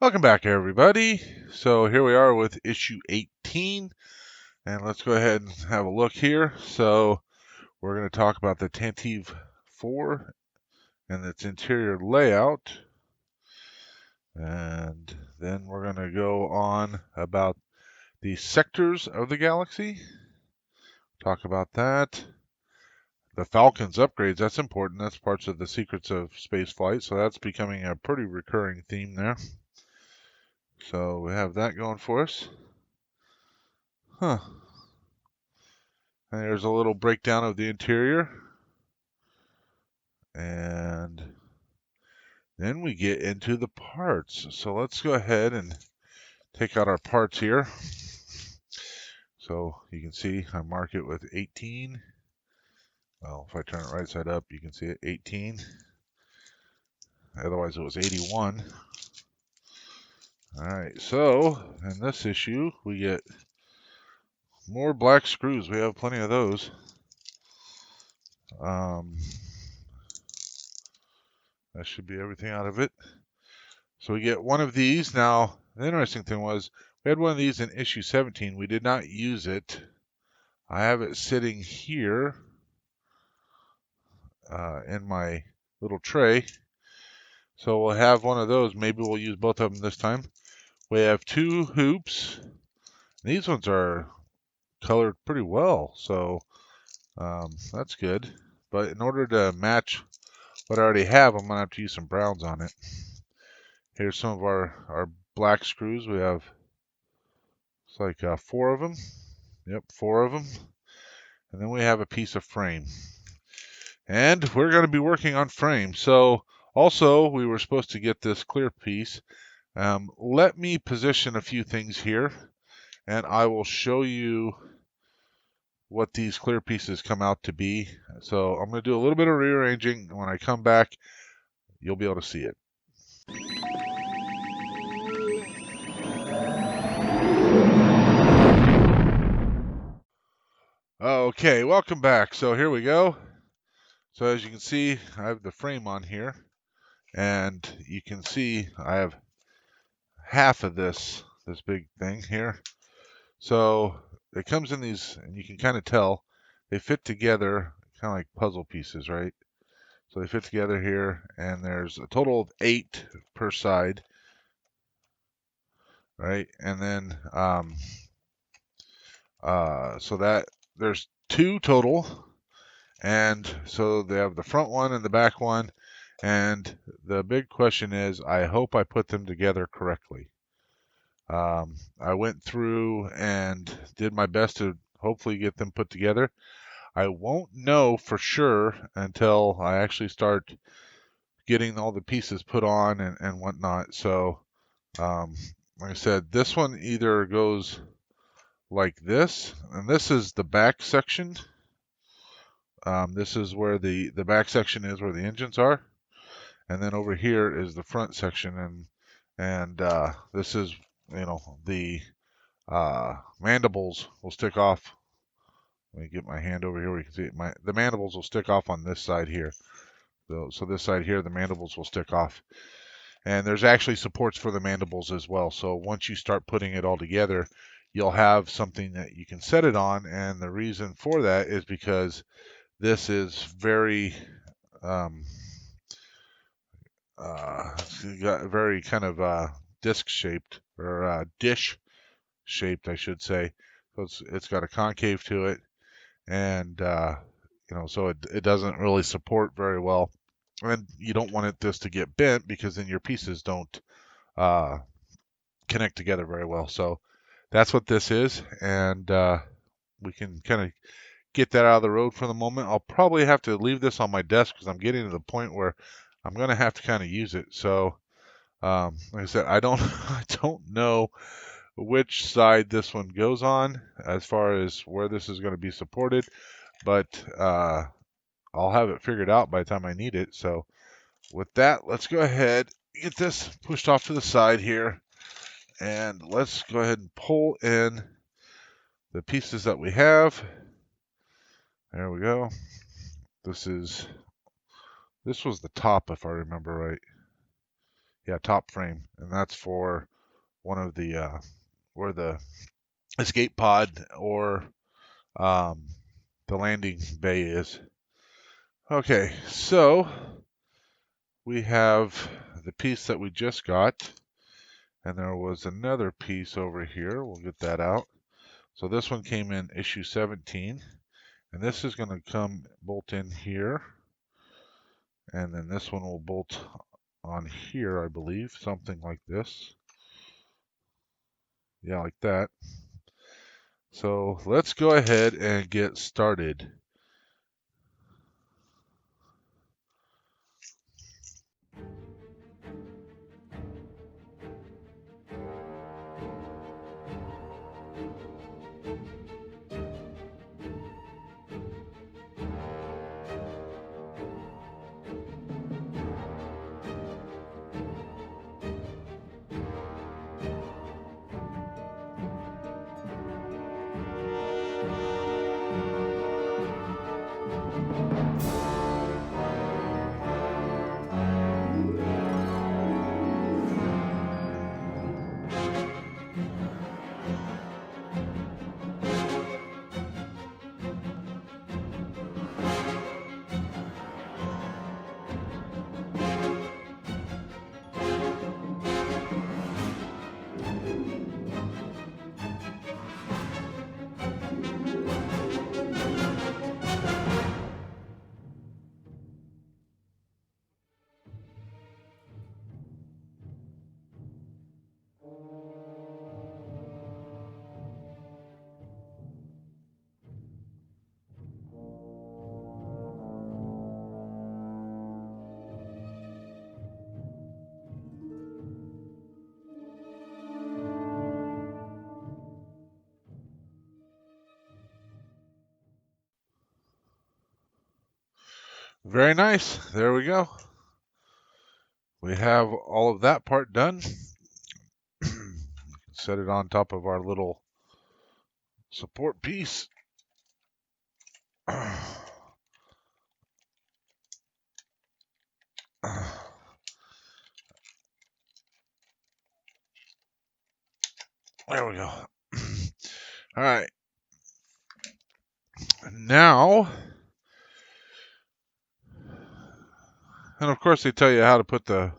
Welcome back, everybody. So here we are with issue 18, and let's go ahead and have a look here. So we're going to talk about the Tantive 4 and its interior layout, and then we're going to go on about the sectors of the galaxy, talk about that. The Falcon's upgrades, that's important. That's parts of the secrets of space flight, so that's becoming a pretty recurring theme there. So we have that going for us. Huh. And there's a little breakdown of the interior. And then we get into the parts. So let's go ahead and take out our parts here. So you can see I mark it with 18. Well, if I turn it right side up, you can see it 18. Otherwise it was 81. All right, so in this issue, we get more black screws. We have plenty of those. That should be everything out of it. So we get one of these. Now, the interesting thing was, we had one of these in issue 17. We did not use it. I have it sitting here in my little tray. So we'll have one of those. Maybe we'll use both of them this time. We have two hoops. These ones are colored pretty well, so that's good. But in order to match what I already have, I'm going to have to use some browns on it. Here's some of our black screws. We have, it's like 4 of them. Yep, 4 of them. And then we have a piece of frame. And we're going to be working on frame. So also, we were supposed to get this clear piece. Let me position a few things here, and I will show you what these clear pieces come out to be. So I'm going to do a little bit of rearranging. When I come back, you'll be able to see it. Okay, welcome back. So here we go. So as you can see, I have the frame on here, and you can see I have half of this big thing here. So it comes in these, and you can kind of tell they fit together kind of like puzzle pieces, right? So they fit together here, and there's a total of 8 per side, right? And then so that there's 2 total, and so they have the front one and the back one. And the big question is, I hope I put them together correctly. I went through and did my best to hopefully get them put together. I won't know for sure until I actually start getting all the pieces put on and whatnot. So, like I said, this one either goes like this, and this is the back section. This is where the back section is, where the engines are, and then over here is the front section, and this is, the mandibles will stick off. Let me get my hand over here where you can see it. The mandibles will stick off on this side here. So this side here, the mandibles will stick off. And there's actually supports for the mandibles as well. So once you start putting it all together, you'll have something that you can set it on. And the reason for that is because this is very, very kind of disc shaped, or dish shaped, I should say. So it's got a concave to it, and so it doesn't really support very well. And you don't want this to get bent, because then your pieces don't connect together very well. So that's what this is, and we can kind of get that out of the road for the moment. I'll probably have to leave this on my desk because I'm getting to the point where I'm going to have to kind of use it. So like I said, I don't I don't know which side this one goes on as far as where this is going to be supported, but I'll have it figured out by the time I need it. So with that, let's go ahead, get this pushed off to the side here, and let's go ahead and pull in the pieces that we have. There we go. This was the top, if I remember right. Yeah, top frame, and that's for one of the where the escape pod or um, the landing bay is. Okay, so we have the piece that we just got, and there was another piece over here. We'll get that out. So this one came in issue 17, and this is going to come bolt in here, and then this one will bolt on here, I believe, something like this. Yeah, like that. So let's go ahead and get started. Very nice. There we go. We have all of that part done. Set it on top of our little support piece. There we go. All right. Now, and of course they tell you how to put the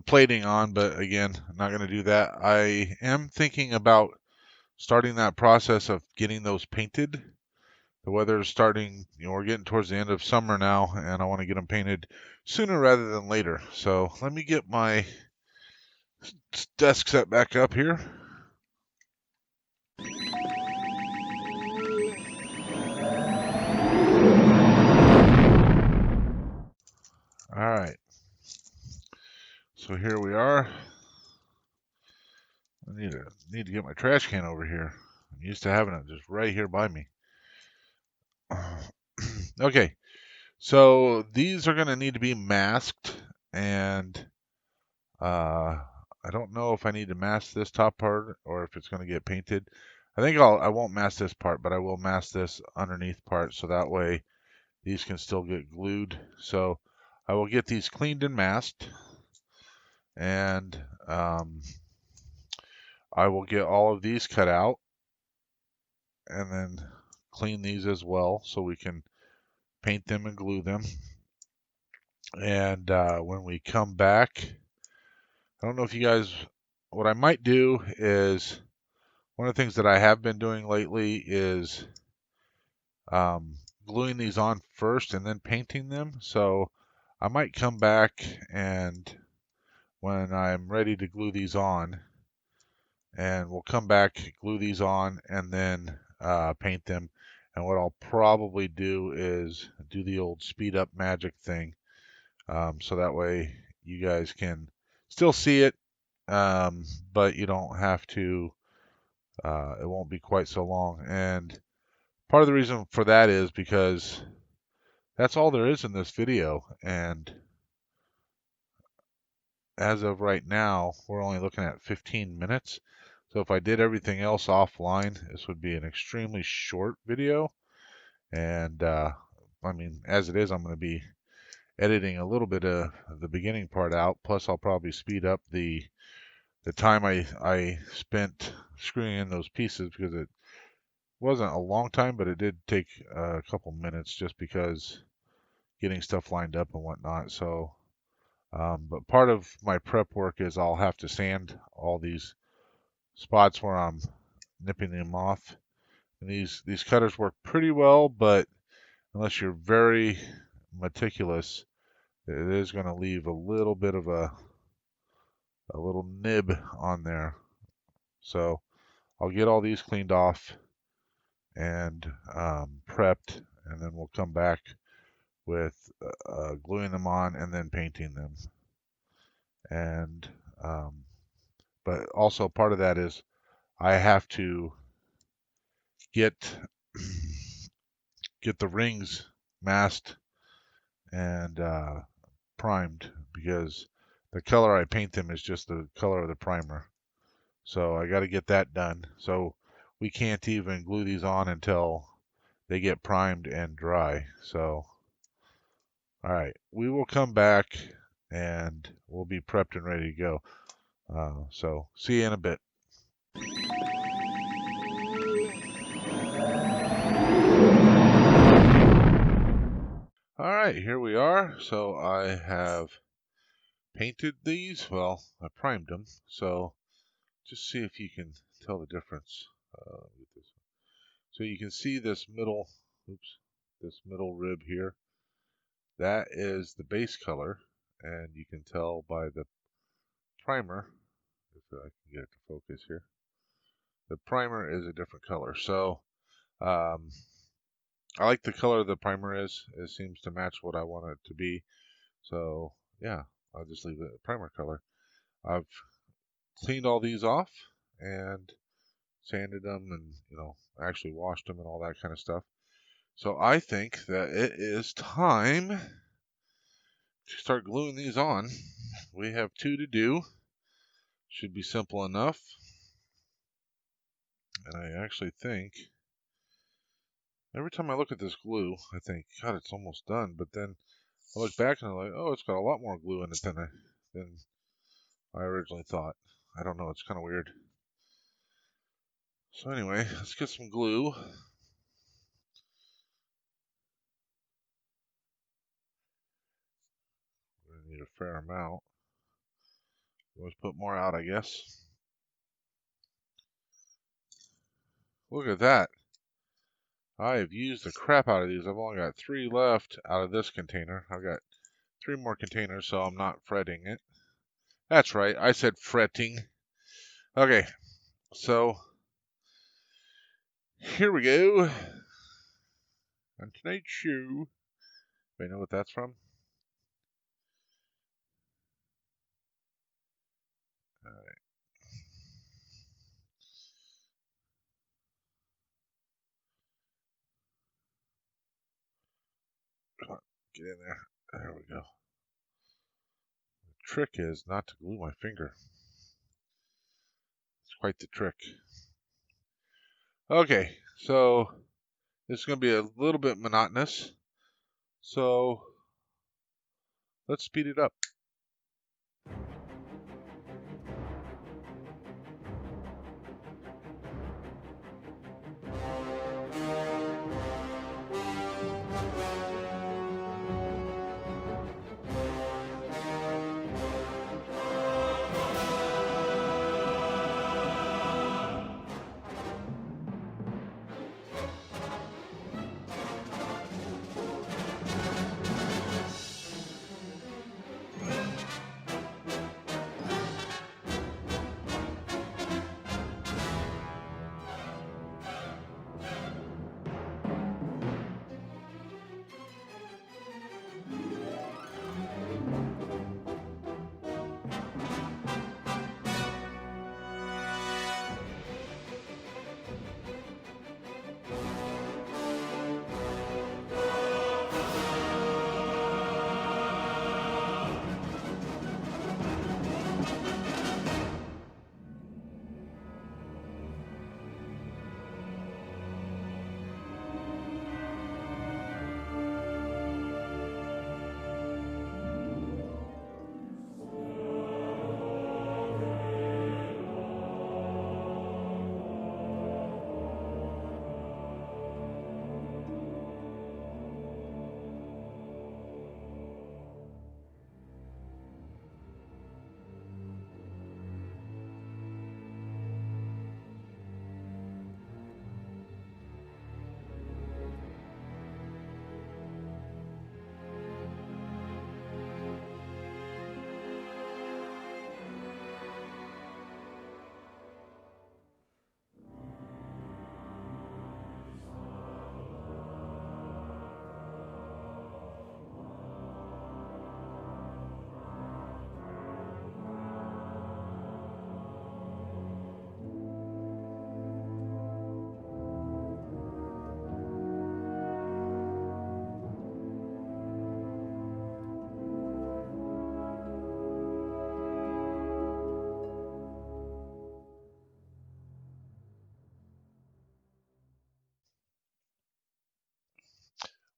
plating on, but again, I'm not going to do that. I am thinking about starting that process of getting those painted. The weather is starting, we're getting towards the end of summer now, and I want to get them painted sooner rather than later. So let me get my desk set back up here. All right. So here we are. I need to get my trash can over here. I'm used to having it just right here by me. Okay. So these are going to need to be masked, and I don't know if I need to mask this top part or if it's going to get painted. I think I won't mask this part, but I will mask this underneath part so that way these can still get glued. So I will get these cleaned and masked, and I will get all of these cut out and then clean these as well so we can paint them and glue them. And when we come back, I don't know if you guys, what I might do is, one of the things that I have been doing lately is gluing these on first and then painting them. So I might come back, and when I'm ready to glue these on, and we'll come back, glue these on, and then paint them. And what I'll probably do is do the old speed up magic thing, so that way you guys can still see it, but you don't have to, it won't be quite so long. And part of the reason for that is because that's all there is in this video, and as of right now, we're only looking at 15 minutes. So if I did everything else offline, this would be an extremely short video. And I mean, as it is, I'm going to be editing a little bit of the beginning part out. Plus, I'll probably speed up the time I spent screwing in those pieces, because it wasn't a long time, but it did take a couple minutes just because getting stuff lined up and whatnot. So, but part of my prep work is I'll have to sand all these spots where I'm nipping them off. And these cutters work pretty well, but unless you're very meticulous, it is going to leave a little bit of a little nib on there. So I'll get all these cleaned off and prepped, and then we'll come back with gluing them on and then painting them. And but also part of that is I have to get the rings masked and primed, because the color I paint them is just the color of the primer. So I got to get that done. So we can't even glue these on until they get primed and dry. So, all right, we will come back and we'll be prepped and ready to go. So see you in a bit. All right, here we are. So I have painted these. Well, I primed them. So just see if you can tell the difference. With this. So you can see this middle, this middle rib here. That is the base color, and you can tell by the primer, if I can get it to focus here. The primer is a different color. So I like the color the primer is. It seems to match what I want it to be. So yeah, I'll just leave it primer color. I've cleaned all these off and sanded them, and actually washed them and all that kind of stuff. So I think that it is time to start gluing these on. We have 2 to do. Should be simple enough. And I actually think every time I look at this glue, I think, God, it's almost done. But then I look back and I'm like, oh, it's got a lot more glue in it than I originally thought. I don't know. It's kind of weird. So anyway, let's get some glue. We're going to need a fair amount. Always put more out, I guess. Look at that. I have used the crap out of these. I've only got 3 left out of this container. I've got 3 more containers, so I'm not fretting it. That's right, I said fretting. Okay, so here we go. On tonight's show. Do you know what that's from? Alright. Come on, get in there. There we go. The trick is not to glue my finger. It's quite the trick. Okay, so this is going to be a little bit monotonous. So let's speed it up.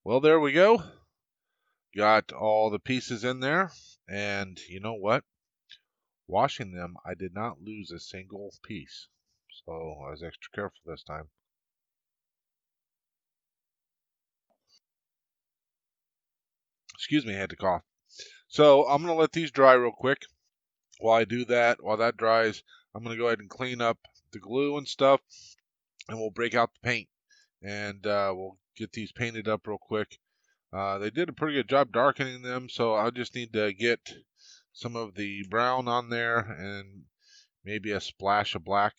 Well, there we go. Got all the pieces in there, and you know what? Washing them, I did not lose a single piece. So I was extra careful this time. Excuse me, I had to cough. So I'm going to let these dry real quick. While I do that, while that dries, I'm going to go ahead and clean up the glue and stuff, and we'll break out the paint. And we'll get these painted up real quick. They did a pretty good job darkening them, so I just need to get some of the brown on there and maybe a splash of black,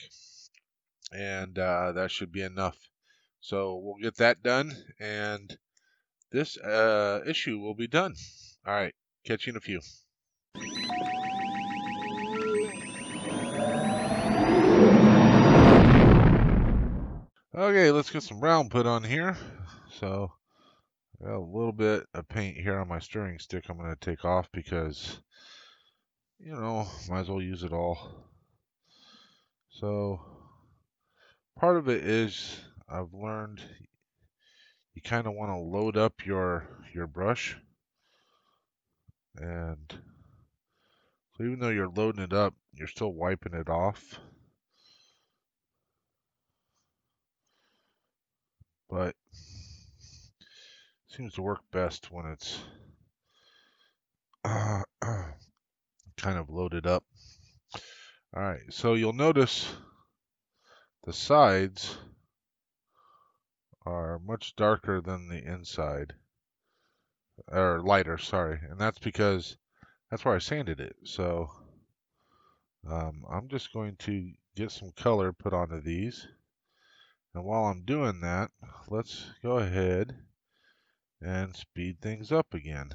and that should be enough. So we'll get that done, and this issue will be done. All right, catch you in a few. Okay, let's get some brown put on here. So I got a little bit of paint here on my stirring stick I'm going to take off because, might as well use it all. So part of it is I've learned you kind of want to load up your brush, and so even though you're loading it up, you're still wiping it off. But it seems to work best when it's kind of loaded up. All right, so you'll notice the sides are much darker than the inside, or lighter, sorry, and that's because that's where I sanded it. So I'm just going to get some color put onto these, and while I'm doing that, let's go ahead and speed things up again.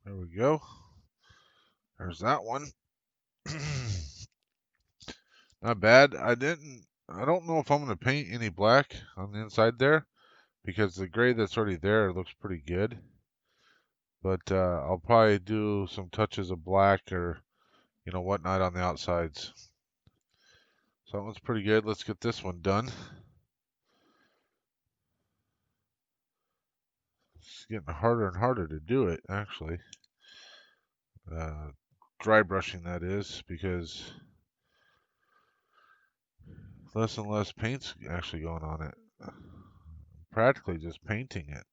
There we go. There's that one. Not bad. I don't know if I'm going to paint any black on the inside there because the gray that's already there looks pretty good. But I'll probably do some touches of black or, whatnot on the outsides. So that one's pretty good. Let's get this one done. It's getting harder and harder to do it, actually. Dry brushing, that is, because less and less paint's actually going on it. Practically just painting it.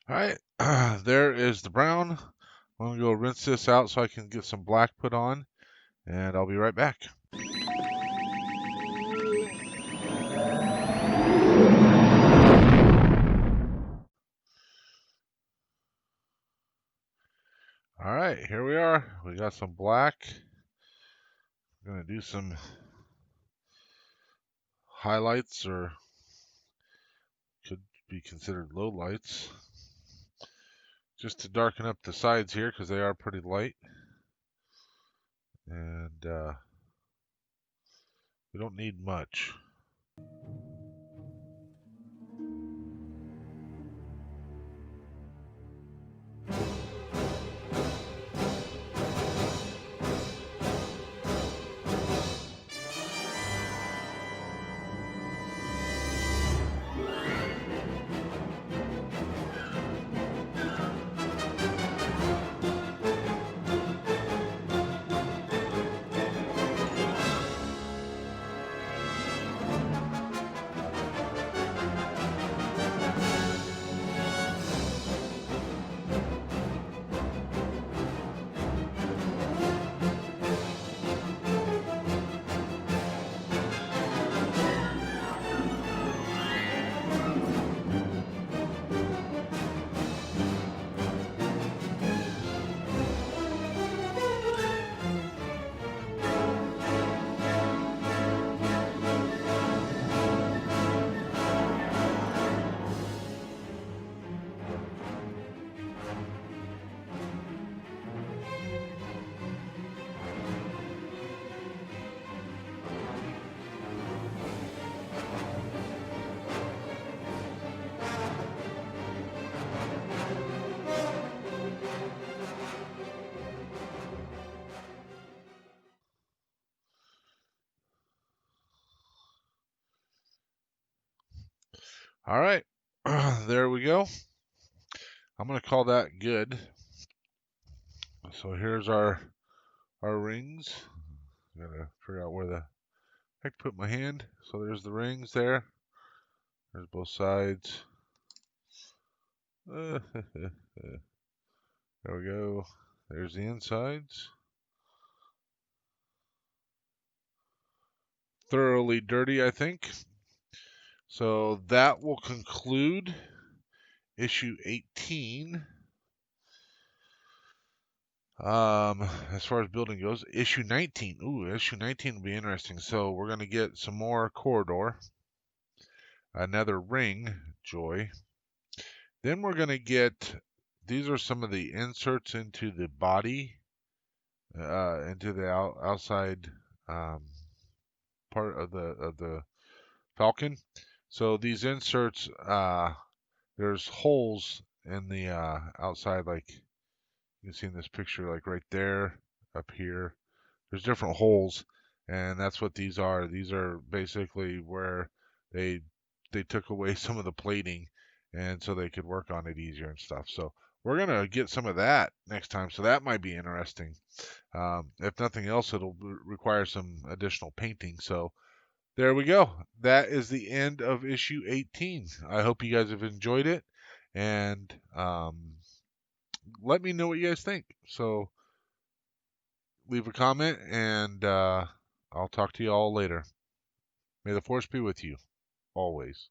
All right, there is the brown. I'm gonna go rinse this out so I can get some black put on, and I'll be right back. All right, here we are. We got some black. I'm gonna do some highlights, or could be considered low lights, just to darken up the sides here because they are pretty light. And we don't need much. All right, there we go. I'm gonna call that good. So here's our rings. Gotta figure out where the heck to put my hand. So there's the rings there. There's both sides. There we go. There's the insides. Thoroughly dirty, I think. So that will conclude issue 18. As far as building goes, issue 19. Ooh, issue 19 will be interesting. So we're gonna get some more corridor, another ring, joy. Then we're gonna get, these are some of the inserts into the body, into the outside part of the Falcon. So these inserts, there's holes in the outside, like you can see in this picture, like right there, up here. There's different holes, and that's what these are. These are basically where they took away some of the plating and so they could work on it easier and stuff. So we're gonna get some of that next time, so that might be interesting. If nothing else, it'll require some additional painting. So there we go. That is the end of issue 18. I hope you guys have enjoyed it, and let me know what you guys think. So leave a comment, and I'll talk to you all later. May the force be with you always.